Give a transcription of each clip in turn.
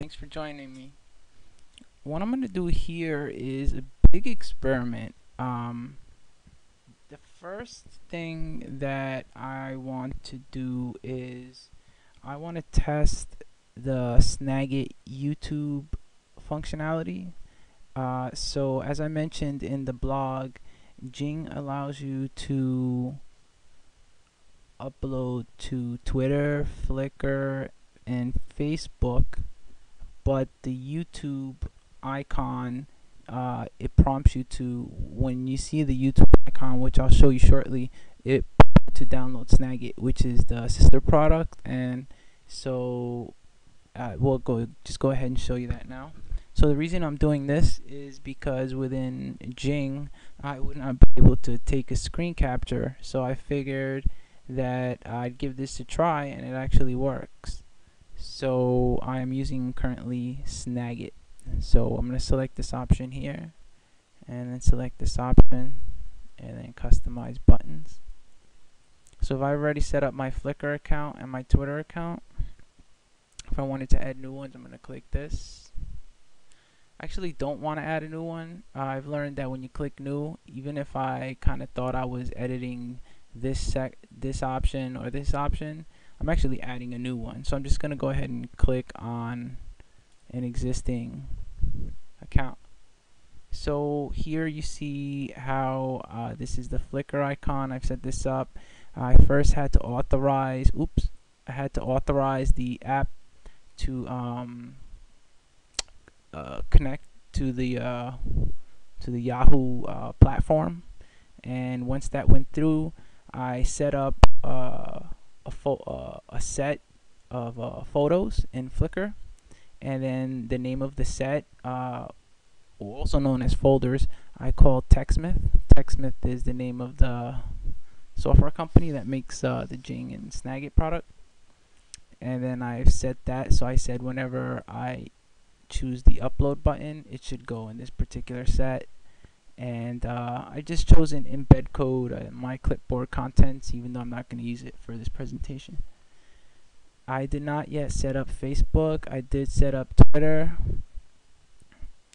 Thanks for joining me. What I'm gonna do here is a big experiment. The first thing that I want to do is I want to test the Snagit YouTube functionality. So as I mentioned in the blog, Jing allows you to upload to Twitter, Flickr, and Facebook, but the YouTube icon, it prompts you to, when you see the YouTube icon, which I'll show you shortly, it to download Snagit, which is the sister product. And so we'll go ahead and show you that now. So the reason I'm doing this is because within Jing I would not be able to take a screen capture, so I figured that I'd give this a try, and it actually works. So I am using currently Snagit. So I'm going to select this option here, and then select this option, and then customize buttons. So if I've already set up my Flickr account and my Twitter account, if I wanted to add new ones, I'm going to click this. I actually don't want to add a new one. I've learned that when you click new, even if I kind of thought I was editing this option or this option, I'm actually adding a new one. So I'm just going to go ahead and click on an existing account. So here you see how this is the Flickr icon. I've set this up. I first had to authorize, I had to authorize the app to connect to the Yahoo platform, and once that went through, I set up a set of photos in Flickr, and then the name of the set, also known as folders, I call TechSmith. TechSmith is the name of the software company that makes the Jing and Snagit product. And then I've set that, so I said whenever I choose the upload button, it should go in this particular set. And I just chose an embed code in my clipboard contents, even though I'm not going to use it for this presentation. I did not yet set up Facebook. I did set up Twitter.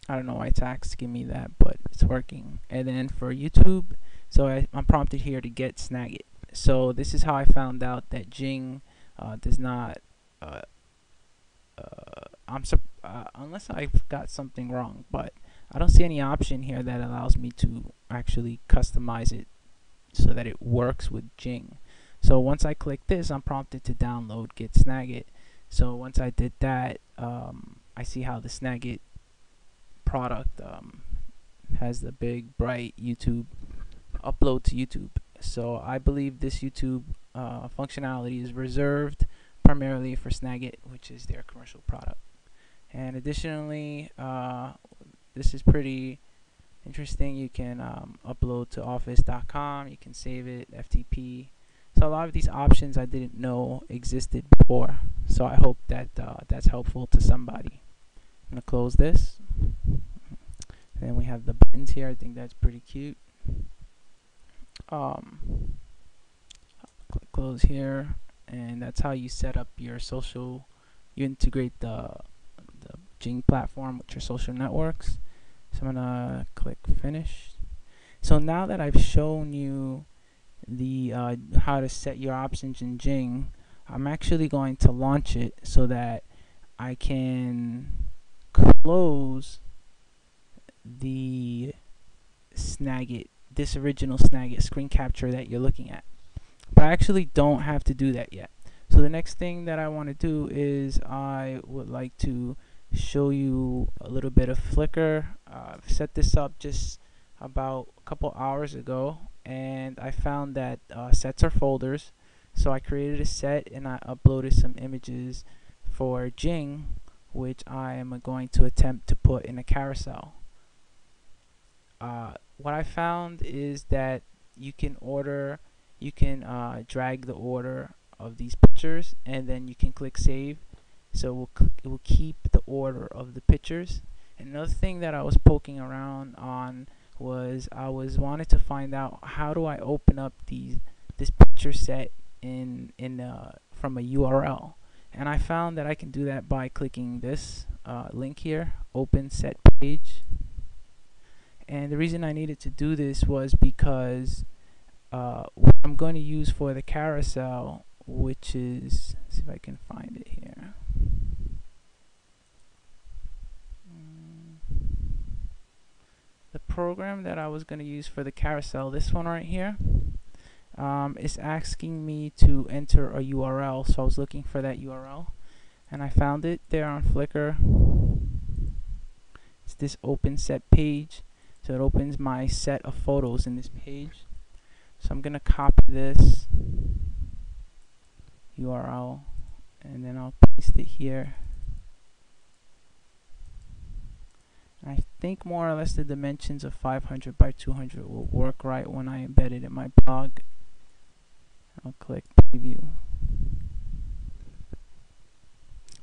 I don't know why it's asking me that, but it's working. And then for YouTube, so I'm prompted here to get Snagit. So this is how I found out that Jing does not, unless I've got something wrong, but I don't see any option here that allows me to actually customize it so that it works with Jing. So once I click this, I'm prompted to download Get Snagit. So once I did that, I see how the Snagit product has the big bright YouTube upload to YouTube. So I believe this YouTube functionality is reserved primarily for Snagit, which is their commercial product. And additionally, this is pretty interesting. You can upload to office.com, you can save it, FTP. So a lot of these options I didn't know existed before. So I hope that that's helpful to somebody. I'm going to close this. And then we have the buttons here. I think that's pretty cute. Click close here, and that's how you set up your social. You integrate the Jing platform with your social networks. So I'm gonna click finish. So now that I've shown you the how to set your options in Jing, I'm actually going to launch it so that I can close the Snagit, this original Snagit screen capture that you're looking at. But I actually don't have to do that yet. So the next thing that I want to do is I would like to show you a little bit of Flickr. I've set this up just about a couple hours ago, and I found that sets are folders. So I created a set and I uploaded some images for Jing, which I am going to attempt to put in a carousel. What I found is that you can drag the order of these pictures, and then you can click save. So it will keep the order of the pictures. And another thing that I was poking around on was I wanted to find out how do I open up this picture set from a URL. And I found that I can do that by clicking this link here, open set page. And the reason I needed to do this was because what I'm going to use for the carousel, which is, let's see if I can find it here. The program that I was going to use for the carousel, this one right here, is asking me to enter a URL. So I was looking for that URL, and I found it there on Flickr. It's this open set page. So it opens my set of photos in this page. So I'm going to copy this URL and then I'll paste it here. I think more or less the dimensions of 500 by 200 will work right when I embed it in my blog. I'll click preview.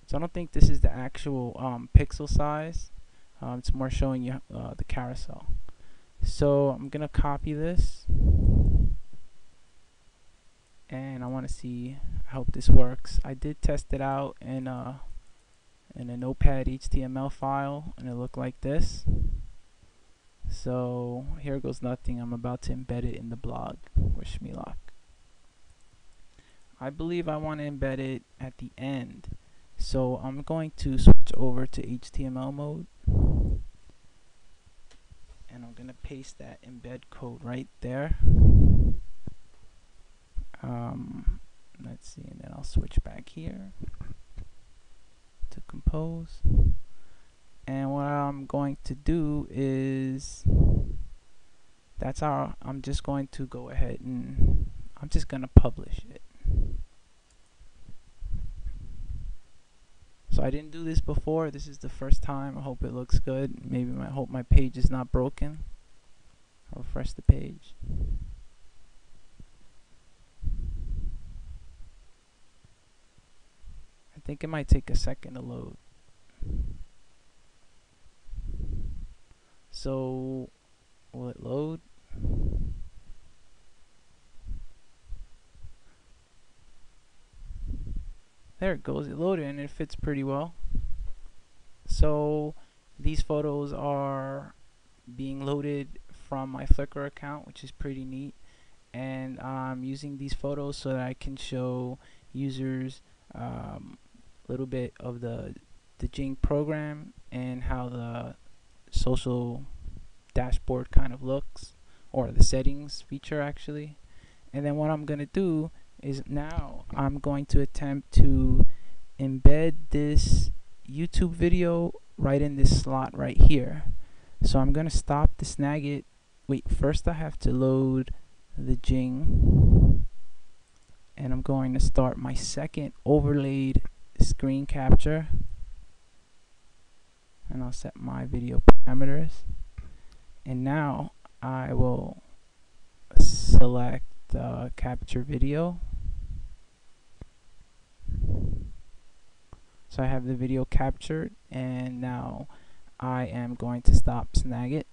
So I don't think this is the actual pixel size. It's more showing you the carousel. So I'm gonna copy this, and I want to see. I hope this works. I did test it out in a Notepad HTML file, and it looked like this. So here goes nothing. I'm about to embed it in the blog for Shmelock. I believe I want to embed it at the end. So I'm going to switch over to HTML mode, and I'm going to paste that embed code right there. Let's see, and then I'll switch back here to compose. And what I'm going to do is, that's how I'm just going to go ahead and I'm just going to publish it. So I didn't do this before. This is the first time. I hope it looks good. Maybe I hope my page is not broken. I'll refresh the page. I think it might take a second to load. So will it load? There it goes. It loaded and it fits pretty well. So these photos are being loaded from my Flickr account, which is pretty neat. And I'm using these photos so that I can show users a little bit of the Jing program and how the social dashboard kind of looks, or the settings feature actually. And then what I'm going to do is now I'm going to attempt to embed this YouTube video right in this slot right here. So I'm going to stop the Snagit. Wait, first I have to load the Jing, and I'm going to start my second overlaid screen capture, and I'll set my video parameters, and now I will select capture video. So I have the video captured, and now I am going to stop Snagit.